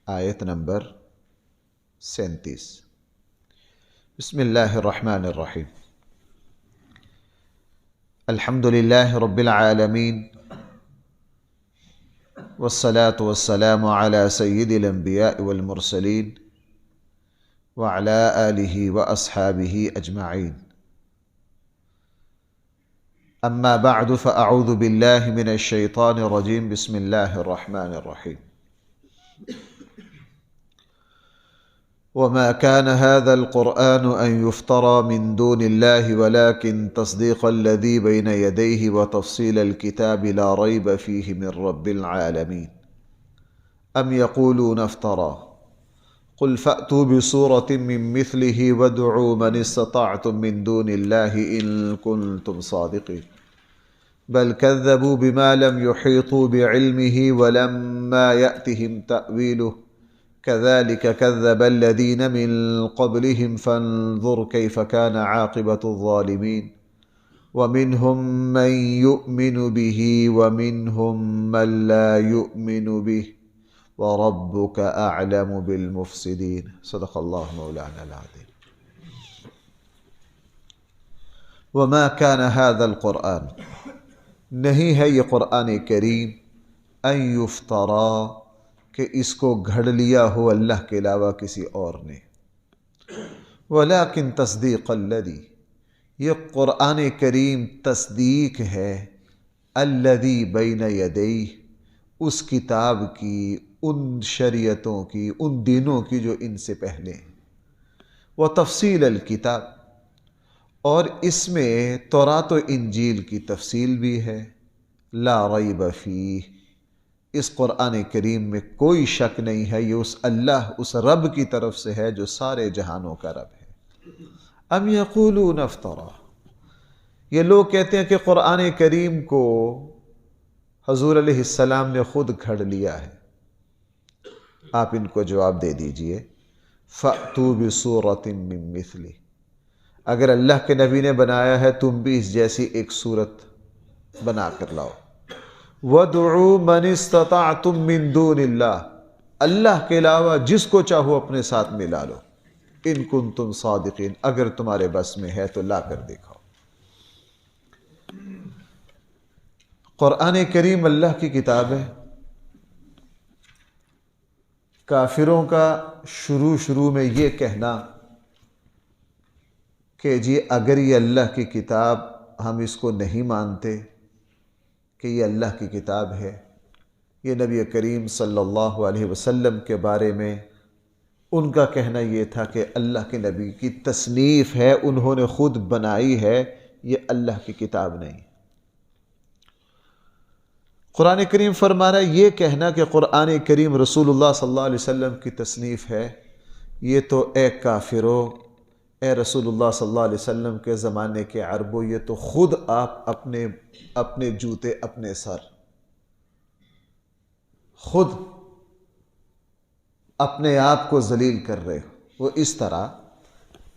آیت نمبر 37۔ بسم اللہ الرحمن الرحیم۔ الحمد للہ رب العالمین، والصلاة والسلام على سید الانبیاء والمرسلین وعلى آلہ واصحابہ اجمعین۔ اما بعد فاعوذ باللہ من الشیطان الرجیم۔ بسم اللہ الرحمن الرحیم۔ وما كان هذا القرآن أن يفترى من دون الله ولكن تصديق الذي بين يديه وتفصيل الكتاب لا ريب فيه من رب العالمين أم يقولون افترى قل فأتوا بسورة من مثله وادعوا من استطعتم من دون الله إن كنتم صادقين بل كذبوا بما لم يحيطوا بعلمه ولما يأتهم تأويله كذلك كذب الذين من قبلهم فانظر كيف كان عاقبة الظالمين ومنهم من يؤمن به ومنهم من لا يؤمن به وربك أعلم بالمفسدين۔ صدق الله مولانا العظيم۔ وما كان هذا القرآن، نہیں ہے یہ قرآن کریم، ان یفترا، کہ اس کو گھڑ لیا ہو اللہ کے علاوہ کسی اور نے، ولیکن تصدیق الذی، یہ قرآن کریم تصدیق ہے، الذی بین یدیہ، اس کتاب کی، ان شریعتوں کی، ان دینوں کی جو ان سے پہلے ہیں، وتفصیل الکتاب، اور اس میں تورات و انجیل کی تفصیل بھی ہے، لا ریب فیہ، اس قرآن کریم میں کوئی شک نہیں ہے، یہ اس رب کی طرف سے ہے جو سارے جہانوں کا رب ہے۔ ام یقولون افترا، یہ لوگ کہتے ہیں کہ قرآن کریم کو حضور علیہ السلام نے خود گھڑ لیا ہے۔ آپ ان کو جواب دے دیجئے، فأتوا بسورۃ من مثلہ، اگر اللہ کے نبی نے بنایا ہے تم بھی اس جیسی ایک صورت بنا کر لاؤ۔ وَادْعُوا مَنِ اسْتَطَعْتُم مِّن دُونِ اللَّهِ، اللہ کے علاوہ جس کو چاہو اپنے ساتھ ملا لو، ان کنتم صادقین، اگر تمہارے بس میں ہے تو لا کر دکھاؤ۔ قرآن کریم اللہ کی کتاب ہے۔ کافروں کا شروع میں یہ کہنا کہ جی اگر یہ اللہ کی کتاب، ہم اس کو نہیں مانتے کہ یہ اللہ کی کتاب ہے۔ یہ نبی کریم صلی اللہ علیہ وسلم کے بارے میں ان کا کہنا یہ تھا کہ اللہ کے نبی کی تصنیف ہے، انہوں نے خود بنائی ہے، یہ اللہ کی کتاب نہیں۔ قرآن کریم فرما رہا ہے، یہ کہنا کہ قرآن کریم رسول اللہ صلی اللہ علیہ وسلم کی تصنیف ہے، یہ تو اے کافرو، اے رسول اللہ صلی اللہ علیہ وسلم کے زمانے کے عربوں، یہ تو خود آپ اپنے جوتے اپنے سر، خود اپنے آپ کو ذلیل کر رہے ہو۔ وہ اس طرح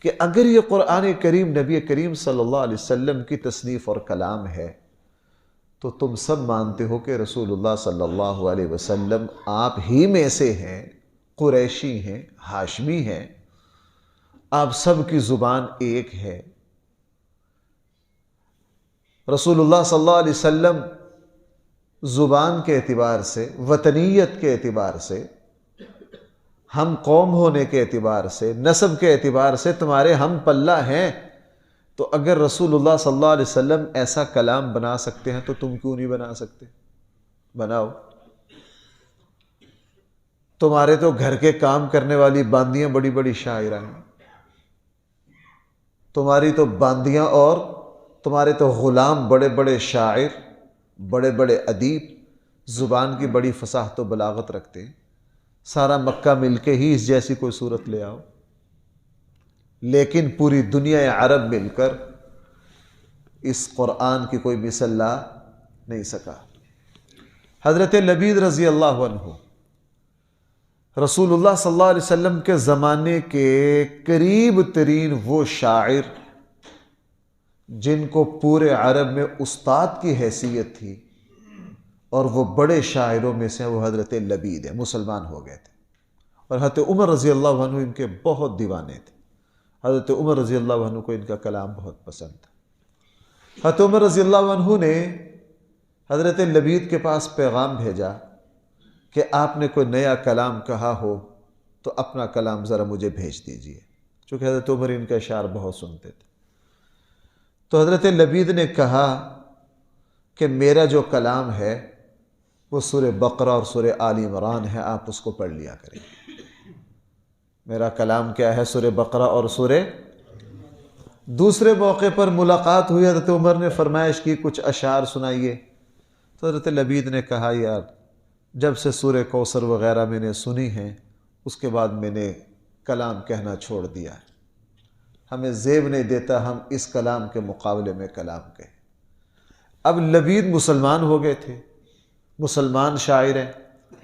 کہ اگر یہ قرآن کریم نبی کریم صلی اللہ علیہ وسلم کی تصنیف اور کلام ہے تو تم سب مانتے ہو کہ رسول اللہ صلی اللہ علیہ وسلم آپ ہی میں سے ہیں، قریشی ہیں، ہاشمی ہیں، آپ سب کی زبان ایک ہے۔ رسول اللہ صلی اللہ علیہ وسلم زبان کے اعتبار سے، وطنیت کے اعتبار سے، ہم قوم ہونے کے اعتبار سے، نسب کے اعتبار سے تمہارے ہم پلہ ہیں، تو اگر رسول اللہ صلی اللہ علیہ وسلم ایسا کلام بنا سکتے ہیں تو تم کیوں نہیں بنا سکتے؟ بناؤ۔ تمہارے تو گھر کے کام کرنے والی باندیاں بڑی بڑی شاعرہ ہیں، تمہاری تو باندیاں، اور تمہارے تو غلام بڑے بڑے شاعر، بڑے بڑے ادیب، زبان کی بڑی فصاحت و بلاغت رکھتے ہیں، سارا مکہ مل کے ہی اس جیسی کوئی صورت لے آؤ۔ لیکن پوری دنیا عرب مل کر اس قرآن کی کوئی مثل لا نہیں سکا۔ حضرت لبید رضی اللہ عنہ رسول اللہ صلی اللہ علیہ وسلم کے زمانے کے قریب ترین وہ شاعر جن کو پورے عرب میں استاد کی حیثیت تھی، اور وہ بڑے شاعروں میں سے وہ حضرت لبید ہیں، مسلمان ہو گئے تھے۔ اور حضرت عمر رضی اللہ عنہ ان کے بہت دیوانے تھے. حضرت عمر رضی اللہ عنہ کو ان کا کلام بہت پسند تھا. حضرت عمر رضی اللہ عنہ نے حضرت لبید کے پاس پیغام بھیجا کہ آپ نے کوئی نیا کلام کہا ہو تو اپنا کلام ذرا مجھے بھیج دیجئے، چونکہ حضرت عمر ان کا اشعار بہت سنتے تھے. تو حضرت لبید نے کہا کہ میرا جو کلام ہے وہ سورہ بقرہ اور سورہ آل عمران ہے، آپ اس کو پڑھ لیا کریں. میرا کلام کیا ہے؟ سورہ بقرہ اور سورہ. دوسرے موقع پر ملاقات ہوئی، حضرت عمر نے فرمائش کی کچھ اشعار سنائیے. تو حضرت لبید نے کہا یار جب سے سورہ کوثر وغیرہ میں نے سنی ہیں اس کے بعد میں نے کلام کہنا چھوڑ دیا ہے، ہمیں زیب نہیں دیتا ہم اس کلام کے مقابلے میں کلام کہیں. اب لبید مسلمان ہو گئے تھے، مسلمان شاعر ہیں،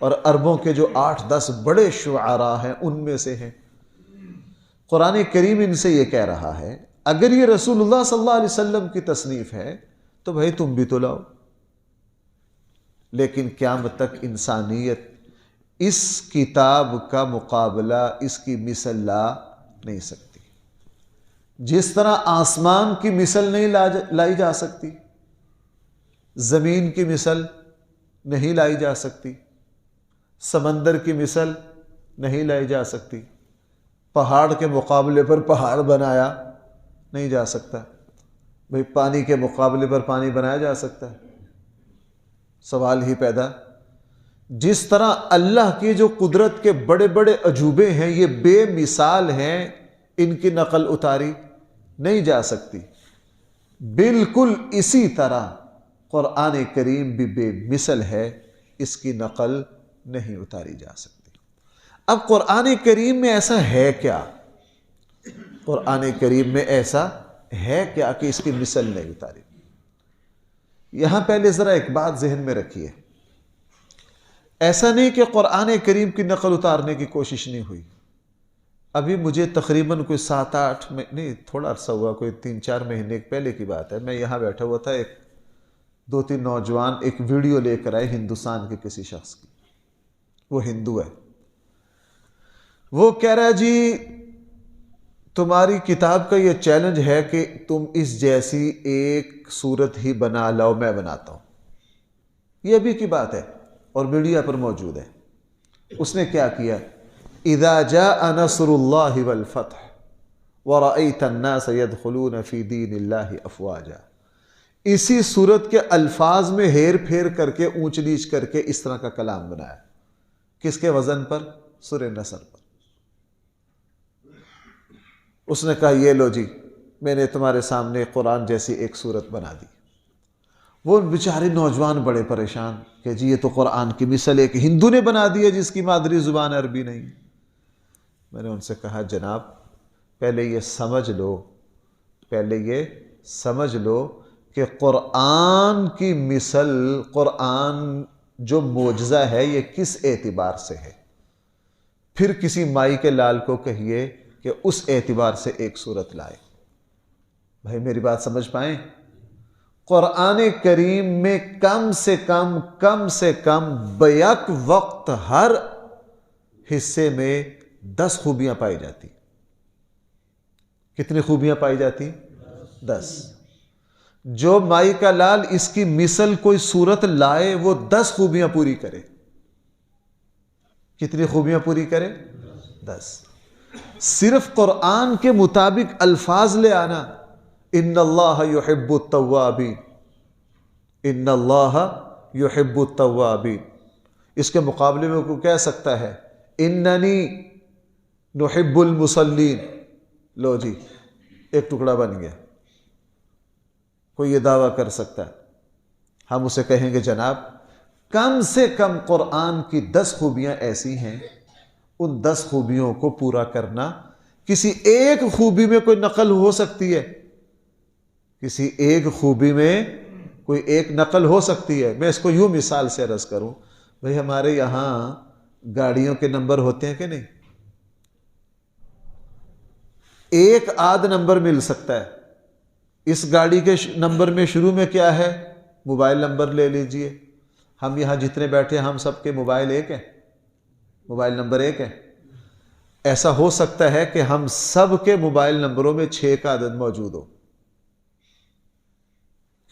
اور عربوں کے جو 8-10 بڑے شعراء ہیں ان میں سے ہیں. قرآن کریم ان سے یہ کہہ رہا ہے اگر یہ رسول اللہ صلی اللہ علیہ وسلم کی تصنیف ہے تو بھائی تم بھی تو لاؤ. لیکن قیامت تک انسانیت اس کتاب کا مقابلہ، اس کی مثل لا نہیں سکتی. جس طرح آسمان کی مثل نہیں لائی جا سکتی، زمین کی مثل نہیں لائی جا سکتی، سمندر کی مثل نہیں لائی جا سکتی، پہاڑ کے مقابلے پر پہاڑ بنایا نہیں جا سکتا. بھئی پانی کے مقابلے پر پانی بنایا جا سکتا ہے؟ سوال ہی پیدا. جس طرح اللہ کی جو قدرت کے بڑے بڑے عجوبے ہیں یہ بے مثال ہیں، ان کی نقل اتاری نہیں جا سکتی، بالکل اسی طرح قرآن کریم بھی بے مثل ہے، اس کی نقل نہیں اتاری جا سکتی. اب قرآن کریم میں ایسا ہے کیا؟ قرآن کریم میں ایسا ہے کیا کہ اس کی مثل نہیں اتاری؟ یہاں پہلے ذرا ایک بات ذہن میں رکھیے، ایسا نہیں کہ قرآن کریم کی نقل اتارنے کی کوشش نہیں ہوئی. ابھی مجھے تقریباً کوئی 7-8 نہیں تھوڑا عرصہ ہوا، کوئی 3-4 مہینے پہلے کی بات ہے، میں یہاں بیٹھا ہوا تھا، 2-3 نوجوان ایک ویڈیو لے کر آئے ہندوستان کے کسی شخص کی، وہ ہندو ہے. وہ کہہ رہا ہے جی تمہاری کتاب کا یہ چیلنج ہے کہ تم اس جیسی ایک صورت ہی بنا لاؤ، میں بناتا ہوں. یہ ابھی کی بات ہے اور میڈیا پر موجود ہے. اس نے کیا کیا؟ اذا جاء نصر اللہ والفتح ورأیت الناس يدخلون فی دین اللہ افواجا، اسی صورت کے الفاظ میں ہیر پھیر کر کے اونچ نیچ کر کے اس طرح کا کلام بنایا. کس کے وزن پر؟ سورہ نصر پر. اس نے کہا یہ لو جی میں نے تمہارے سامنے قرآن جیسی ایک صورت بنا دی. وہ بیچارے نوجوان بڑے پریشان کہ جی یہ تو قرآن کی مثل ایک ہندو نے بنا دی ہے جس کی مادری زبان عربی نہیں. میں نے ان سے کہا جناب پہلے یہ سمجھ لو کہ قرآن کی مثل، قرآن جو معجزہ ہے یہ کس اعتبار سے ہے، پھر کسی مائی کے لال کو کہیے کہ اس اعتبار سے ایک صورت لائے. بھائی میری بات سمجھ پائیں؟ قرآن کریم میں کم سے کم بیک وقت ہر حصے میں 10 خوبیاں پائی جاتی. کتنی خوبیاں پائی جاتی؟ 10. جو مائی کا لال اس کی مثل کوئی صورت لائے وہ 10 خوبیاں پوری کرے. کتنی خوبیاں پوری کرے؟ 10. صرف قرآن کے مطابق الفاظ لے آنا، ان اللہ یحب التوابین، ان اللہ یحب التوابین، اس کے مقابلے میں کوئی کہہ سکتا ہے اننی نحب المصلین. لو جی ایک ٹکڑا بن گیا. کوئی یہ دعویٰ کر سکتا ہے؟ ہم اسے کہیں گے جناب کم سے کم قرآن کی 10 خوبیاں ایسی ہیں، ان 10 خوبیوں کو پورا کرنا. کسی ایک خوبی میں کوئی نقل ہو سکتی ہے، کسی ایک خوبی میں کوئی ایک نقل ہو سکتی ہے. میں اس کو یوں مثال سے عرض کروں، بھئی ہمارے یہاں گاڑیوں کے نمبر ہوتے ہیں کہ نہیں؟ ایک آدھ نمبر مل سکتا ہے. اس گاڑی کے نمبر میں شروع میں کیا ہے؟ موبائل نمبر لے لیجئے. ہم یہاں جتنے بیٹھے ہم سب کے موبائل ایک ہے، موبائل نمبر ایک ہے. ایسا ہو سکتا ہے کہ ہم سب کے موبائل نمبروں میں 6 کا عدد موجود ہو،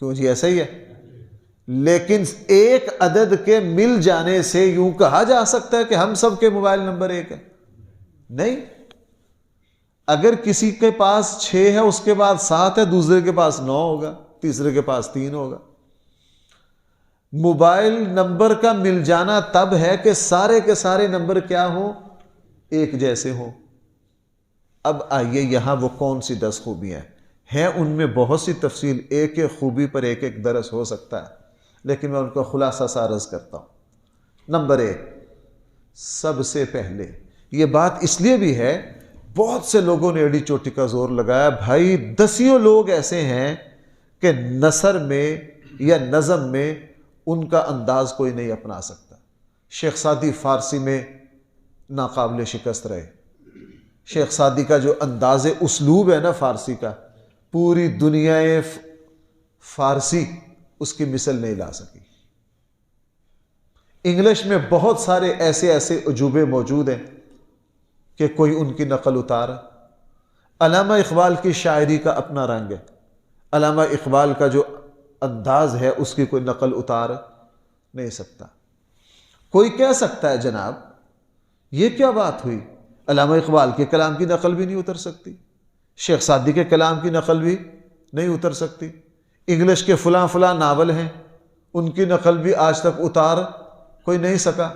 کیوں جی ایسا ہی ہے، لیکن ایک عدد کے مل جانے سے یوں کہا جا سکتا ہے کہ ہم سب کے موبائل نمبر ایک ہے؟ نہیں۔ اگر کسی کے پاس 6 ہے، اس کے بعد 7 ہے، دوسرے کے پاس 9 ہوگا، تیسرے کے پاس 3 ہوگا۔ موبائل نمبر کا مل جانا تب ہے کہ سارے کے سارے نمبر کیا ہوں؟ ایک جیسے ہوں۔ اب آئیے یہاں وہ کون سی 10 خوبیاں ہیں، ان میں بہت سی تفصیل، ایک ایک خوبی پر ایک ایک درس ہو سکتا ہے، لیکن میں ان کو خلاصہ سا عرض کرتا ہوں۔ نمبر 1، سب سے پہلے یہ بات اس لیے بھی ہے، بہت سے لوگوں نے ایڑی چوٹی کا زور لگایا، بھائی دسیوں لوگ ایسے ہیں کہ نثر میں یا نظم میں ان کا انداز کوئی نہیں اپنا سکتا۔ شیخ سعدی فارسی میں ناقابل شکست رہے۔ شیخ سعدی کا جو انداز اسلوب ہے نا فارسی کا، پوری دنیا فارسی اس کی مثل نہیں لا سکی۔ انگلش میں بہت سارے ایسے عجوبے موجود ہیں کہ کوئی ان کی نقل اتار۔ علامہ اقبال کی شاعری کا اپنا رنگ ہے، علامہ اقبال کا جو انداز ہے اس کی کوئی نقل اتار نہیں سکتا۔ کوئی کہہ سکتا ہے جناب یہ کیا بات ہوئی، علامہ اقبال کے کلام کی نقل بھی نہیں اتر سکتی، شیخ سعدی کے کلام کی نقل بھی نہیں اتر سکتی، انگلش کے فلاں فلاں ناول ہیں ان کی نقل بھی آج تک اتار کوئی نہیں سکا،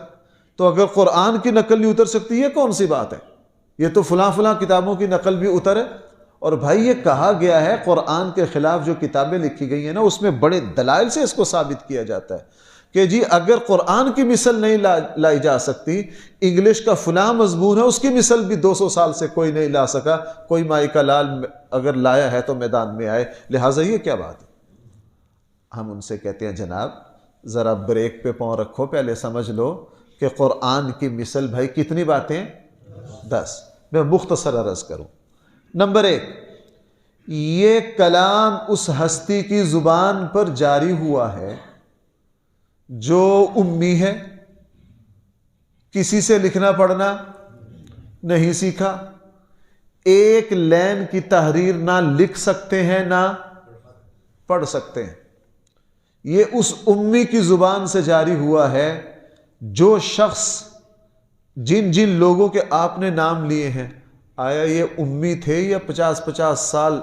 تو اگر قرآن کی نقل نہیں اتر سکتی یہ کون سی بات ہے، یہ تو فلاں فلاں کتابوں کی نقل بھی اتر ہے۔ اور بھائی یہ کہا گیا ہے قرآن کے خلاف جو کتابیں لکھی گئی ہیں نا، اس میں بڑے دلائل سے اس کو ثابت کیا جاتا ہے کہ جی اگر قرآن کی مثل نہیں لائی جا سکتی، انگلش کا فلاں مضمون ہے اس کی مثل بھی 200 سال سے کوئی نہیں لا سکا، کوئی مائی کا لال اگر لایا ہے تو میدان میں آئے، لہٰذا یہ کیا بات ہے۔ ہم ان سے کہتے ہیں جناب ذرا بریک پہ پاؤں رکھو، پہلے سمجھ لو کہ قرآن کی مثل بھائی کتنی باتیں؟ 10۔ میں مختصر عرض کروں۔ نمبر 1، یہ کلام اس ہستی کی زبان پر جاری ہوا ہے جو امی ہے، کسی سے لکھنا پڑھنا نہیں سیکھا، ایک لین کی تحریر نہ لکھ سکتے ہیں نہ پڑھ سکتے ہیں۔ یہ اس امی کی زبان سے جاری ہوا ہے جو شخص جن لوگوں کے آپ نے نام لیے ہیں، آیا یہ امی تھے یا 50 سال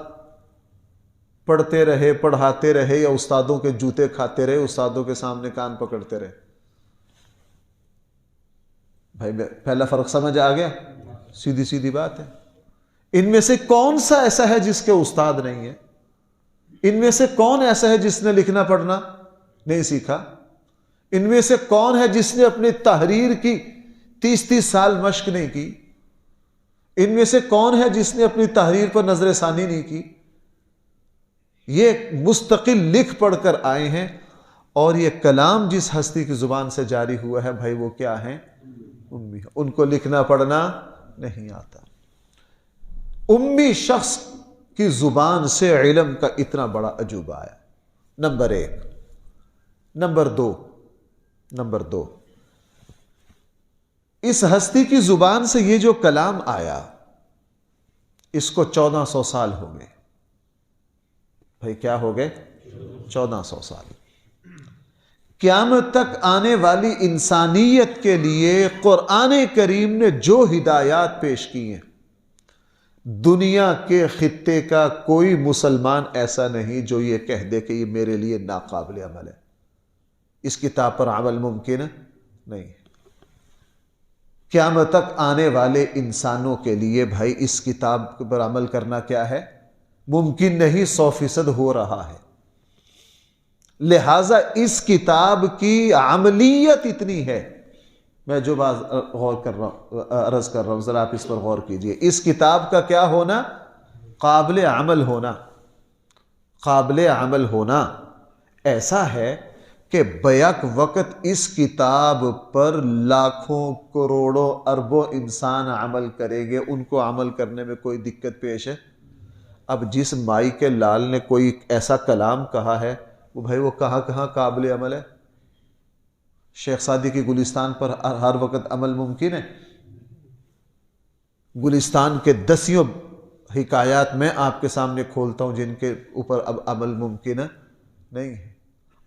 پڑھتے رہے، پڑھاتے رہے، یا استادوں کے جوتے کھاتے رہے، استادوں کے سامنے کان پکڑتے رہے؟ بھائی پہلا فرق سمجھ آ گیا؟ سیدھی بات ہے۔ ان میں سے کون سا ایسا ہے جس کے استاد نہیں ہے؟ ان میں سے کون ایسا ہے جس نے لکھنا پڑھنا نہیں سیکھا؟ ان میں سے کون ہے جس نے اپنی تحریر کی 30 سال مشق نہیں کی؟ ان میں سے کون ہے جس نے اپنی تحریر پر نظر ثانی نہیں کی؟ یہ مستقل لکھ پڑھ کر آئے ہیں، اور یہ کلام جس ہستی کی زبان سے جاری ہوا ہے بھائی وہ کیا ہیں؟ امی۔ ان کو لکھنا پڑھنا نہیں آتا۔ امی شخص کی زبان سے علم کا اتنا بڑا عجوبہ آیا۔ نمبر 1۔ نمبر دو، اس ہستی کی زبان سے یہ جو کلام آیا اس کو 1400 سال ہو گئے۔ بھائی کیا ہو گئے؟ 1400 سال۔ قیامت تک آنے والی انسانیت کے لیے قرآن کریم نے جو ہدایات پیش کی ہیں، دنیا کے خطے کا کوئی مسلمان ایسا نہیں جو یہ کہہ دے کہ یہ میرے لیے ناقابل عمل ہے، اس کتاب پر عمل ممکن نہیں ہے۔ قیامت تک آنے والے انسانوں کے لیے بھائی اس کتاب پر عمل کرنا کیا ہے؟ ممکن نہیں، 100% ہو رہا ہے۔ لہذا اس کتاب کی عملیت اتنی ہے، میں جو بات غور کر رہا ہوں، عرض کر رہا ہوں، ذرا آپ اس پر غور کیجئے۔ اس کتاب کا کیا ہونا؟ قابل عمل ہونا۔ قابل عمل ہونا ایسا ہے کہ بیک وقت اس کتاب پر لاکھوں کروڑوں اربوں انسان عمل کریں گے، ان کو عمل کرنے میں کوئی دقت پیش ہے؟ اب جس مائی کے لال نے کوئی ایسا کلام کہا ہے وہ بھائی وہ کہاں قابل عمل ہے؟ شیخ سعدی کی گلستان پر ہر وقت عمل ممکن ہے؟ گلستان کے 10 حکایات میں آپ کے سامنے کھولتا ہوں جن کے اوپر اب عمل ممکن نہیں ہے۔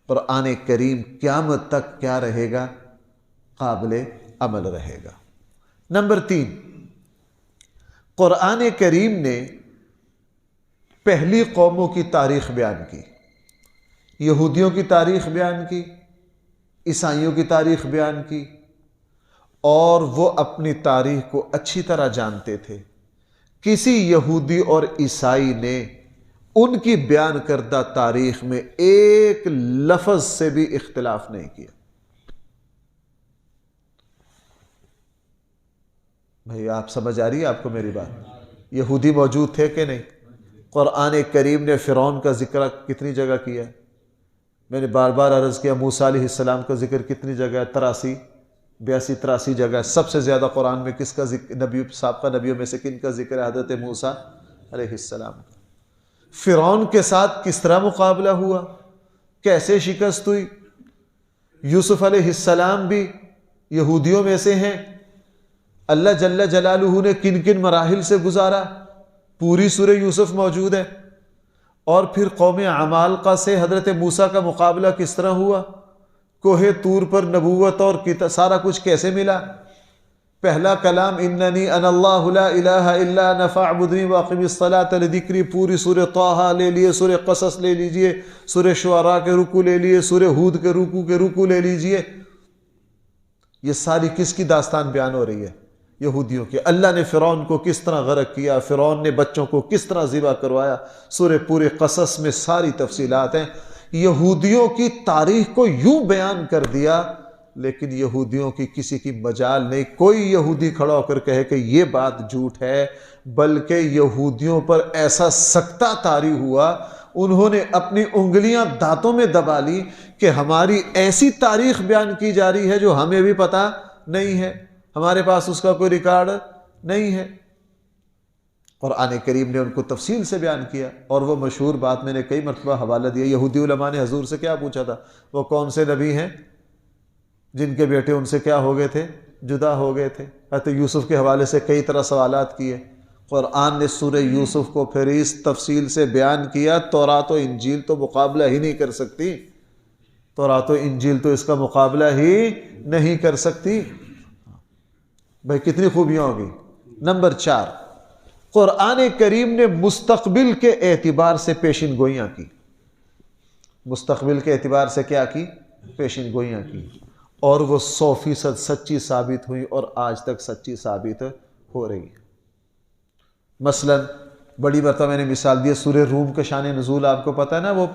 قرآن کریم قیامت تک کیا رہے گا؟ قابل عمل رہے گا۔ نمبر 3، قرآن کریم نے پہلی قوموں کی تاریخ بیان کی، یہودیوں کی تاریخ بیان کی، عیسائیوں کی تاریخ بیان کی، اور وہ اپنی تاریخ کو اچھی طرح جانتے تھے۔ کسی یہودی اور عیسائی نے ان کی بیان کردہ تاریخ میں ایک لفظ سے بھی اختلاف نہیں کیا۔ بھئی آپ سمجھ آ رہی ہے آپ کو میری بات؟ یہودی موجود تھے کہ نہیں؟ قرآن کریم نے فرعون کا ذکر کتنی جگہ کیا ہے؟ میں نے بار بار عرض کیا موسیٰ علیہ السلام کا ذکر کتنی جگہ ہے؟ 83 جگہ۔ سب سے زیادہ قرآن میں کس کا ذکر، نبی سابقہ نبیوں میں سے کن کا ذکر ہے؟ حضرت موسیٰ علیہ السلام کا۔ فرعون کے ساتھ کس طرح مقابلہ ہوا، کیسے شکست ہوئی؟ یوسف علیہ السلام بھی یہودیوں میں سے ہیں، اللہ جل جلالہ نے کن کن مراحل سے گزارا، پوری سورہ یوسف موجود ہے۔ اور پھر قوم عمالقہ سے حضرت موسیٰ کا مقابلہ کس طرح ہوا، کوہ طور پر نبوت اور سارا کچھ کیسے ملا؟ پہلا کلام اننی انا اللہ لا الہ الا انا فاعبدنی واقم الصلاۃ لذکری، پوری سورہ طٰہٰ لے لیے، سورہ قصص لے لیجئے، سورہ شعراء کے رکوع لے لیے، سورہ ہود کے رکوع لے لیجئے۔ یہ ساری کس کی داستان بیان ہو رہی ہے؟ یہودیوں کے۔ اللہ نے فرعون کو کس طرح غرق کیا، فرعون نے بچوں کو کس طرح ذبح کروایا، سورہ پورے قصص میں ساری تفصیلات ہیں۔ یہودیوں کی تاریخ کو یوں بیان کر دیا، لیکن یہودیوں کی کسی کی مجال نہیں، کوئی یہودی کھڑا ہو کر کہے کہ یہ بات جھوٹ ہے، بلکہ یہودیوں پر ایسا سکتہ طاری ہوا، انہوں نے اپنی انگلیاں دانتوں میں دبا لی کہ ہماری ایسی تاریخ بیان کی جا رہی ہے جو ہمیں بھی پتہ نہیں ہے، ہمارے پاس اس کا کوئی ریکارڈ نہیں ہے۔ قرآن کریم نے ان کو تفصیل سے بیان کیا، اور وہ مشہور بات میں نے کئی مرتبہ حوالہ دیا، یہودی علماء نے حضور سے کیا پوچھا تھا، وہ کون سے نبی ہیں جن کے بیٹے ان سے کیا ہو گئے تھے، جدا ہو گئے تھے؟ حضرت یوسف کے حوالے سے کئی طرح سوالات کیے۔ قرآن نے سورہ یوسف کو پھر اس تفصیل سے بیان کیا، تورات و انجیل تو مقابلہ ہی نہیں کر سکتی، تورات و انجیل تو اس کا مقابلہ ہی نہیں کر سکتی۔ بھائی کتنی خوبیاں ہوگی۔ نمبر 4، قرآن کریم نے مستقبل کے اعتبار سے پیشن گوئیاں کی۔ مستقبل کے اعتبار سے کیا کی؟ پیشن گوئیاں کی، اور وہ 100% سچی ثابت ہوئی، اور آج تک سچی ثابت ہو رہی ہے۔ مثلا بڑی مرتبہ میں نے مثال دی، سورہ روم کا شان نزول آپ کو پتہ ہے نا، وہ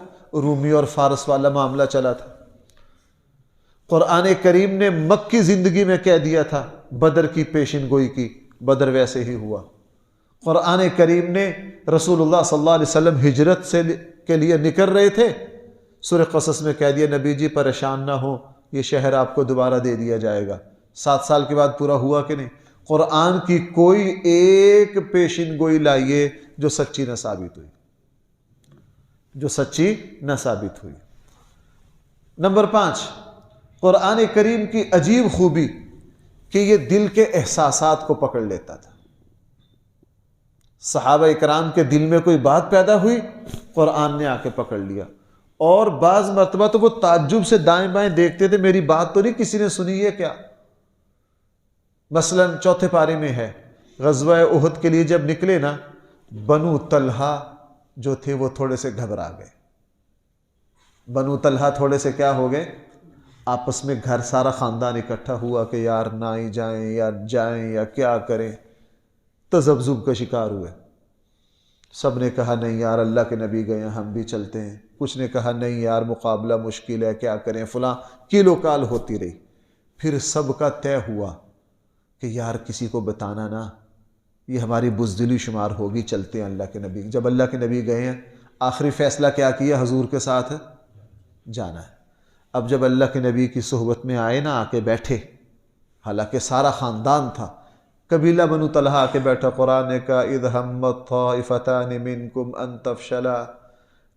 رومی اور فارس والا معاملہ چلا تھا۔ قرآن کریم نے مکی زندگی میں کہہ دیا تھا، بدر کی پیشن گوئی کی، بدر ویسے ہی ہوا۔ قرآن کریم نے رسول اللہ صلی اللہ علیہ وسلم ہجرت کے لیے نکل رہے تھے، سورہ قصص میں کہہ دیا نبی جی پریشان نہ ہو، یہ شہر آپ کو دوبارہ دے دیا جائے گا۔ 7 سال کے بعد پورا ہوا کہ نہیں؟ قرآن کی کوئی ایک پیشن گوئی لائیے جو سچی نہ ثابت ہوئی، جو سچی نہ ثابت ہوئی۔ نمبر 5، قرآن کریم کی عجیب خوبی کہ یہ دل کے احساسات کو پکڑ لیتا تھا۔ صحابہ اکرام کے دل میں کوئی بات پیدا ہوئی، قرآن نے آ کے پکڑ لیا، اور بعض مرتبہ تو وہ تعجب سے دائیں بائیں دیکھتے تھے، میری بات تو نہیں کسی نے سنی ہے کیا؟ مثلا 4 پارے میں ہے، غزوہ احد کے لیے جب نکلے نا، بنو طلحہ جو تھے وہ تھوڑے سے گھبرا گئے۔ بنو طلحہ تھوڑے سے کیا ہو گئے؟ آپس میں گھر سارا خاندان اکٹھا ہوا کہ یار نہ ہی جائیں یا جائیں یا کیا کریں، تذبذب کا شکار ہوئے۔ سب نے کہا نہیں یار اللہ کے نبی گئے ہیں ہم بھی چلتے ہیں، کچھ نے کہا نہیں یار مقابلہ مشکل ہے کیا کریں، فلاں کیلو کال ہوتی رہی۔ پھر سب کا طے ہوا کہ یار کسی کو بتانا نا، یہ ہماری بزدلی شمار ہوگی، چلتے ہیں اللہ کے نبی۔ جب اللہ کے نبی گئے ہیں، آخری فیصلہ کیا کیا؟ حضور کے ساتھ جانا ہے۔ اب جب اللہ کے نبی کی صحبت میں آئے نا، آ کے بیٹھے، حالانکہ سارا خاندان تھا، قبیلہ بنو طلحہ آ کے بیٹھا، قرآن نے کہا اذ ہمت طائفتان منکم ان تفشلا،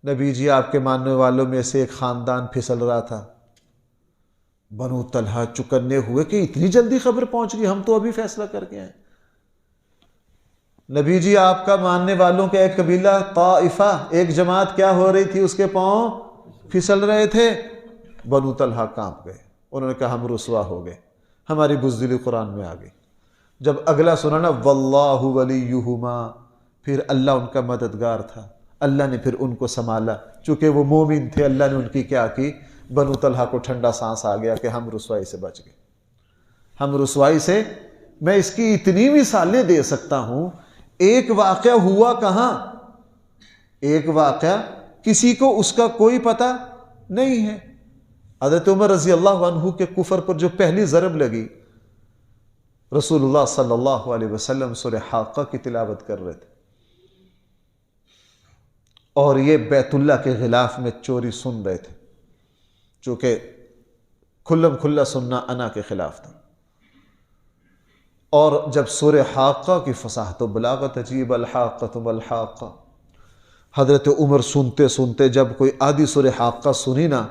نبی جی آپ کے ماننے والوں میں سے ایک خاندان پھسل رہا تھا۔ بنو طلحہ چکنے ہوئے کہ اتنی جلدی خبر پہنچ گئی، ہم تو ابھی فیصلہ کر کے آئے۔ نبی جی آپ کا ماننے والوں کا ایک قبیلہ طائفہ، ایک جماعت کیا ہو رہی تھی، اس کے پاؤں پھسل رہے تھے۔ بنو طلحہ کانپ گئے، انہوں نے کہا ہم رسوا ہو گئے، ہماری بزدلی قرآن میں آ گئی۔ جب اگلا سنا نا واللہ ولیہما، پھر اللہ ان کا مددگار تھا، اللہ نے پھر ان کو سنبھالا، چونکہ وہ مومن تھے، اللہ نے ان کی کیا کی، بنو طلحہ کو ٹھنڈا سانس آ گیا کہ ہم رسوائی سے بچ گئے، ہم رسوائی سے۔ میں اس کی اتنی مثالیں دے سکتا ہوں۔ ایک واقعہ ہوا کہاں، ایک واقعہ کسی کو اس کا کوئی پتہ نہیں ہے۔ حضرت عمر رضی اللہ عنہ کے کفر پر جو پہلی ضرب لگی، رسول اللہ صلی اللہ علیہ وسلم سورہ حاقہ کی تلاوت کر رہے تھے، اور یہ بیت اللہ کے غلاف میں چوری سن رہے تھے، چونکہ کھلم کھلا سننا انا کے خلاف تھا۔ اور جب سورہ حاقہ کی فصاحت و بلاغت عجیب، الحاقۃ ما الحاقہ، حضرت عمر سنتے سنتے جب کوئی آدھی سورہ حاقہ سنی نا،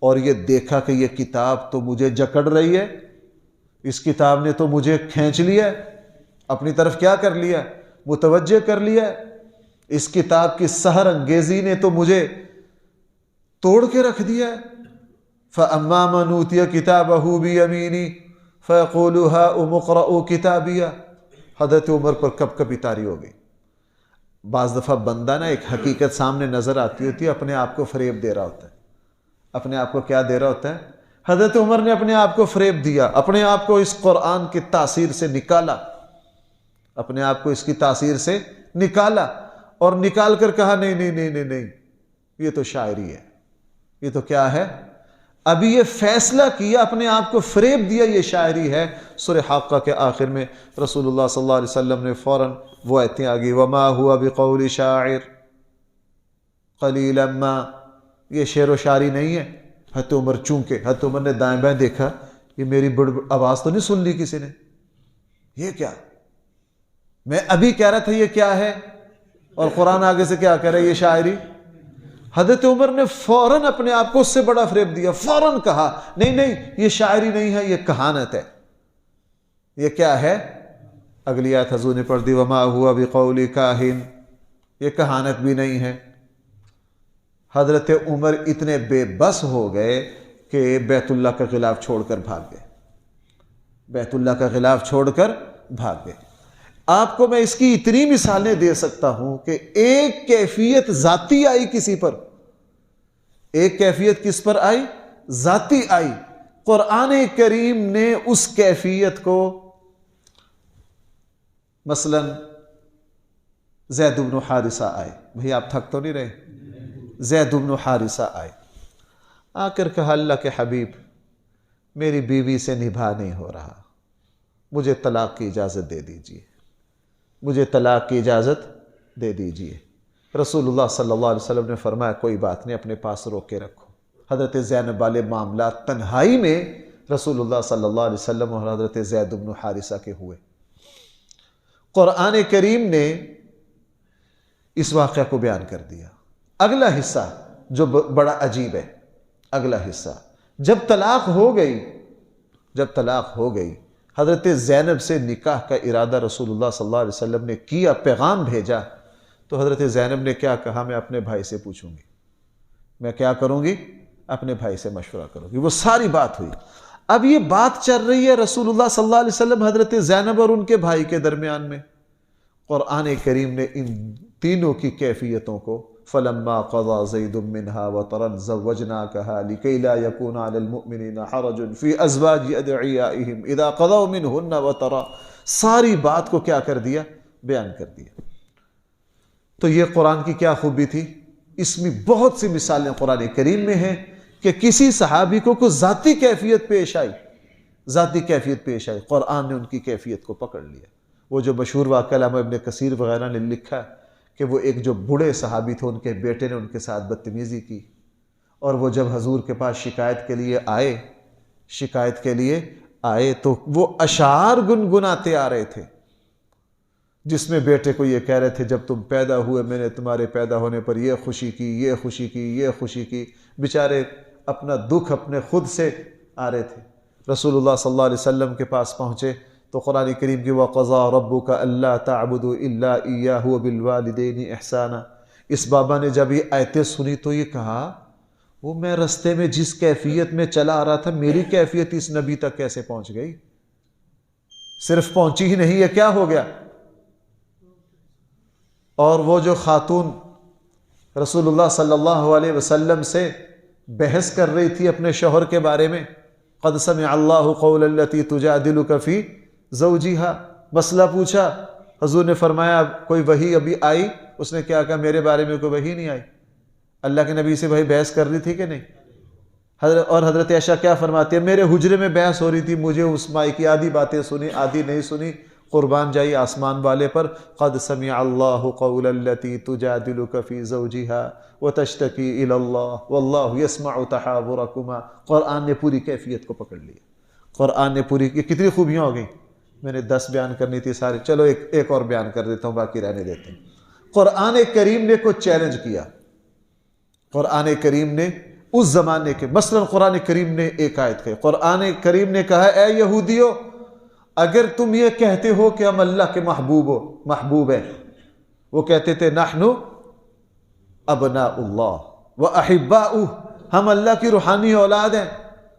اور یہ دیکھا کہ یہ کتاب تو مجھے جکڑ رہی ہے، اس کتاب نے تو مجھے کھینچ لیا، اپنی طرف کیا کر لیا، متوجہ کر لیا، اس کتاب کی سحر انگیزی نے تو مجھے توڑ کے رکھ دیا۔ فَأَمَّا مَنْ أُوتِيَ كِتَابَهُ بِيَمِينِهِ فَيَقُولُ هَاؤُمُ اقْرَءُوا كِتَابِيَهْ۔ حضرت عمر پر کب کبھی طاری ہو گئی۔ بعض دفعہ بندہ نا ایک حقیقت سامنے نظر آتی ہوتی ہے، اپنے آپ کو فریب دے رہا ہوتا ہے، اپنے آپ کو کیا دے رہا ہوتا ہے۔ حضرت عمر نے اپنے آپ کو فریب دیا، اپنے آپ کو اس قرآن کی تاثیر سے نکالا، اپنے آپ کو اس کی تاثیر سے نکالا، اور نکال کر کہا نہیں نہیں نہیں نہیں نہیں، یہ تو شاعری ہے، یہ تو کیا ہے، ابھی یہ فیصلہ کیا، اپنے آپ کو فریب دیا یہ شاعری ہے۔ سورہ حاقہ کے آخر میں رسول اللہ صلی اللہ علیہ وسلم نے فوراً وہ آیتیں آ گئی، وما ہوا بقول شاعر قلیلا ما، یہ شعر و شاعری نہیں ہے۔ حضرت عمر چونکہ حضرت عمر نے دائیں بائیں دیکھا، یہ میری آواز تو نہیں سن لی کسی نے، یہ کیا، میں ابھی کہہ رہا تھا یہ کیا ہے، اور قرآن آگے سے کیا کہہ رہا ہے، یہ شاعری۔ حضرت عمر نے فوراً اپنے آپ کو اس سے بڑا فریب دیا، فوراً کہا نہیں نہیں یہ شاعری نہیں ہے، یہ کہانت ہے۔ یہ کیا ہے؟ اگلی آیت حضور نے پڑھ دی، وما ہوا بقول کاہن، یہ کہانت بھی نہیں ہے۔ حضرت عمر اتنے بے بس ہو گئے کہ بیت اللہ کا غلاف چھوڑ کر بھاگ گئے، بیت اللہ کا غلاف چھوڑ کر بھاگ گئے۔ آپ کو میں اس کی اتنی مثالیں دے سکتا ہوں کہ ایک کیفیت ذاتی آئی کسی پر، ایک کیفیت کس پر آئی؟ ذاتی آئی۔ قرآن کریم نے اس کیفیت کو، مثلا زید بن حارثہ آئے، بھئی آپ تھک تو نہیں رہے، زید بن حارثہ آئے، آ کر کہا اللہ کے حبیب میری بیوی سے نبھا نہیں ہو رہا، مجھے طلاق کی اجازت دے دیجیے، مجھے طلاق کی اجازت دے دیجیے۔ رسول اللہ صلی اللہ علیہ وسلم نے فرمایا کوئی بات نہیں، اپنے پاس روک کے رکھو۔ حضرت زینب والے معاملات تنہائی میں رسول اللہ صلی اللہ علیہ وسلم اور حضرت زید بن حارثہ کے ہوئے۔ قرآن کریم نے اس واقعہ کو بیان کر دیا۔ اگلا حصہ جو بڑا عجیب ہے، اگلا حصہ جب طلاق ہو گئی، جب طلاق ہو گئی، حضرت زینب سے نکاح کا ارادہ رسول اللہ صلی اللہ علیہ وسلم نے کیا، پیغام بھیجا، تو حضرت زینب نے کیا کہا، میں اپنے بھائی سے پوچھوں گی، میں کیا کروں گی، اپنے بھائی سے مشورہ کروں گی۔ وہ ساری بات ہوئی۔ اب یہ بات چل رہی ہے رسول اللہ صلی اللہ علیہ وسلم، حضرت زینب اور ان کے بھائی کے درمیان میں۔ قرآن کریم نے ان تینوں کی کیفیتوں کو فَلَمَّا قَضَى زَيْدٌ مِّنْهَا وَطَرًا زَوَّجْنَاكَهَا لِكَيْ لَا يَكُونَ عَلَى الْمُؤْمِنِينَ حَرَجٌ فِي أَزْوَاجِ أَدْعِيَائِهِمْ إِذَا قَضَوْا مِنْهُنَّ وَطَرًا، ساری بات کو کیا کر دیا، بیان کر دیا۔ تو یہ قرآن کی کیا خوبی تھی؟ اس میں بہت سی مثالیں قرآن کریم میں ہیں کہ کسی صحابی کو کوئی ذاتی کیفیت پیش آئی، ذاتی کیفیت پیش آئی، قرآن نے ان کی کیفیت کو پکڑ لیا۔ وہ جو مشہور واقعہ علامہ ابن کثیر وغیرہ نے لکھا کہ وہ ایک جو بوڑھے صحابی تھے، ان کے بیٹے نے ان کے ساتھ بدتمیزی کی، اور وہ جب حضور کے پاس شکایت کے لیے آئے، شکایت کے لیے آئے تو وہ اشعار گنگناتے آ رہے تھے، جس میں بیٹے کو یہ کہہ رہے تھے جب تم پیدا ہوئے میں نے تمہارے پیدا ہونے پر یہ خوشی کی، یہ خوشی کی، یہ خوشی کی۔ بیچارے اپنا دکھ اپنے خود سے آ رہے تھے۔ رسول اللہ صلی اللہ علیہ وسلم کے پاس پہنچے تو قرآن کریم کی وَقَضَىٰ رَبُّكَ أَلَّا تَعْبُدُوا إِلَّا إِيَّاهُ وَبِالْوَالِدَيْنِ إِحْسَانًا۔ اس بابا نے جب یہ آیتیں سنی تو یہ کہا وہ میں رستے میں جس کیفیت میں چلا آ رہا تھا میری کیفیت اس نبی تک کیسے پہنچ گئی؟ صرف پہنچی ہی نہیں، یہ کیا ہو گیا؟ اور وہ جو خاتون رسول اللہ صلی اللہ علیہ وسلم سے بحث کر رہی تھی اپنے شوہر کے بارے میں، قد سمع اللہ قول التی تجادلک فی زوجہا، مسئلہ پوچھا، حضور نے فرمایا کوئی وحی ابھی آئی؟ اس نے کیا کہا میرے بارے میں کوئی وحی نہیں آئی۔ اللہ کے نبی سے وہی بحث کر رہی تھی کہ نہیں؟ اور حضرت عائشہ کیا فرماتی ہے؟ میرے حجرے میں بحث ہو رہی تھی، مجھے اس مائی کی آدھی باتیں سنی آدھی نہیں سنی، قربان جائی آسمان والے پر۔ قد سمع اللہ قول التی تجادلک فی زوجہا وتشتکی الی اللہ واللہ یسمع تحاورکما۔ قرآن نے پوری کیفیت کو پکڑ لیا، قرآن نے پوری کتنی خوبیاں ہو گئیں۔ میں نے 10 بیان کرنی تھی سارے، چلو ایک اور بیان کر دیتا ہوں، باقی رہنے دیتے ہیں۔ قرآن کریم نے کو چیلنج کیا، قرآن کریم نے اس زمانے کے، مثلا قرآن کریم نے ایک آیت کہی، قرآن کریم نے کہا اے یہودیو اگر تم یہ کہتے ہو کہ ہم اللہ کے محبوب ہیں، وہ کہتے تھے نحن ابناء اللہ و احباؤہ، ہم اللہ کی روحانی اولاد ہیں،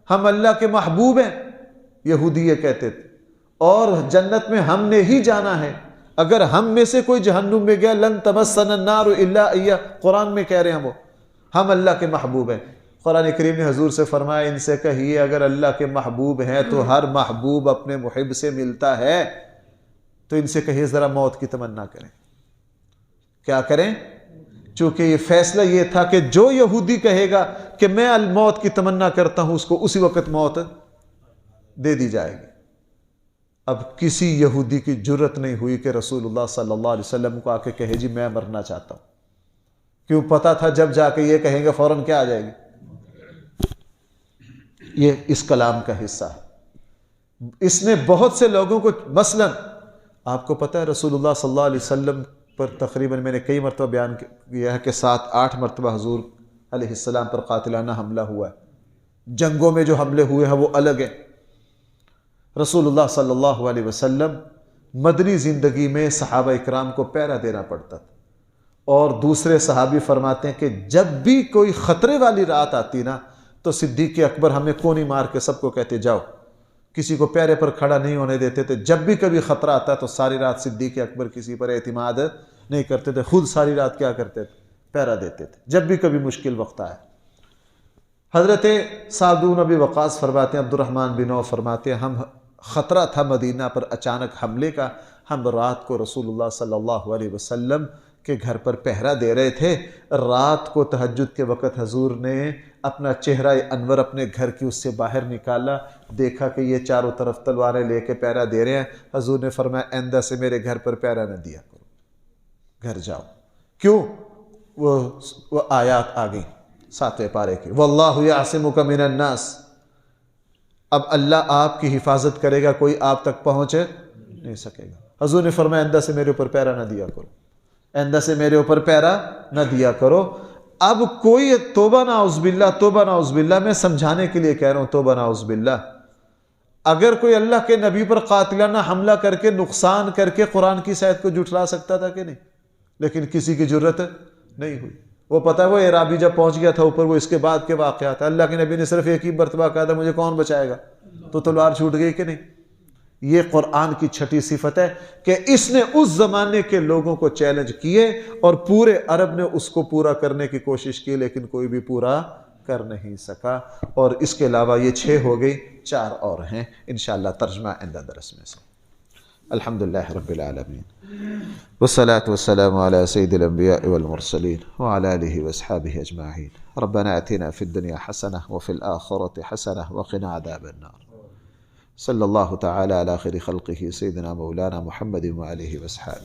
ہم اللہ کے محبوب ہیں، یہودی یہ کہتے تھے، اور جنت میں ہم نے ہی جانا ہے، اگر ہم میں سے کوئی جہنم میں گیا لن تمسنا النار الا ایہ، قرآن میں کہہ رہے ہیں وہ، ہم اللہ کے محبوب ہیں۔ قرآن کریم نے حضور سے فرمایا ان سے کہیے اگر اللہ کے محبوب ہیں تو ہر محبوب اپنے محب سے ملتا ہے، تو ان سے کہیے ذرا موت کی تمنا کریں۔ کیا کریں؟ چونکہ یہ فیصلہ یہ تھا کہ جو یہودی کہے گا کہ میں الموت کی تمنا کرتا ہوں، اس کو اسی وقت موت دے دی جائے گی۔ اب کسی یہودی کی جرت نہیں ہوئی کہ رسول اللہ صلی اللہ علیہ وسلم کو آ کے کہے جی میں مرنا چاہتا ہوں، کیوں؟ پتا تھا جب جا کے یہ کہیں گے فوراً کیا آ جائے گی۔ یہ اس کلام کا حصہ ہے۔ اس نے بہت سے لوگوں کو، مثلا آپ کو پتہ ہے رسول اللہ صلی اللہ علیہ وسلم پر تقریباً میں نے کئی مرتبہ بیان کیا ہے کہ 7-8 مرتبہ حضور علیہ السلام پر قاتلانہ حملہ ہوا ہے۔ جنگوں میں جو حملے ہوئے ہیں وہ الگ ہیں۔ رسول اللہ صلی اللہ علیہ وسلم مدنی زندگی میں صحابہ اکرام کو پہرا دینا پڑتا تھا، اور دوسرے صحابی فرماتے ہیں کہ جب بھی کوئی خطرے والی رات آتی نا تو صدیق اکبر ہمیں کونی مار کے سب کو کہتے جاؤ، کسی کو پیرے پر کھڑا نہیں ہونے دیتے تھے۔ جب بھی کبھی خطرہ آتا تو ساری رات صدیق اکبر کسی پر اعتماد نہیں کرتے تھے، خود ساری رات کیا کرتے تھے؟ پیرا دیتے تھے جب بھی کبھی مشکل وقت آیا۔ حضرت سعد بن ابی وقاص فرماتے ہیں، عبد الرحمن بن عوف فرماتے ہیں، ہم خطرہ تھا مدینہ پر اچانک حملے کا، ہم رات کو رسول اللہ صلی اللہ علیہ وسلم کے گھر پر پہرا دے رہے تھے۔ رات کو تہجد کے وقت حضور نے اپنا چہرہ انور اپنے گھر کی اس سے باہر نکالا، دیکھا کہ یہ چاروں طرف تلواریں لے کے پہرا دے رہے ہیں۔ حضور نے فرمایا آئندہ سے میرے گھر پر پہرا نہ دیا کرو، گھر جاؤ۔ کیوں؟ وہ آیات آ گئی 7ویں پارے کی، واللہ یعصمک من الناس، اب اللہ آپ کی حفاظت کرے گا، کوئی آپ تک پہنچ نہیں سکے گا۔ حضور نے فرمایا آئندہ سے میرے اوپر پہرا نہ دیا کرو، آئندہ سے میرے اوپر پہرا نہ دیا کرو۔ اب کوئی توبہ نعوذ باللہ، توبہ نعوذ باللہ، میں سمجھانے کے لیے کہہ رہا ہوں، توبہ نعوذ باللہ، اگر کوئی اللہ کے نبی پر قاتلانہ حملہ کر کے نقصان کر کے قرآن کی آیت کو جھٹلا سکتا تھا کہ نہیں؟ لیکن کسی کی جرت نہیں ہوئی۔ وہ پتہ ہے وہ اعرابی جب پہنچ گیا تھا اوپر، وہ اس کے بعد کے واقعات، اللہ کے نبی نے صرف ایک ہی مرتبہ کہا تھا مجھے کون بچائے گا، تو تلوار چھوٹ گئی کہ نہیں؟ یہ قرآن کی چھٹی صفت ہے کہ اس نے اس زمانے کے لوگوں کو چیلنج کیے، اور پورے عرب نے اس کو پورا کرنے کی کوشش کی، لیکن کوئی بھی پورا کر نہیں سکا۔ اور اس کے علاوہ یہ 6 ہو گئی، 4 اور ہیں، انشاءاللہ ترجمہ آئندہ درس میں سے۔ الحمدللہ رب العالمین، والصلاة والسلام على سید الانبیاء والمرسلین وعلى آلہ واصحابہ اجمعین۔ ربنا آتنا فی الدنیا حسنہ وفی الآخرۃ حسنہ وقنا عذاب النار۔ صلی اللہ تعالی علی خیر خلقہ سیدنا مولانا محمد وآلہ واصحابہ۔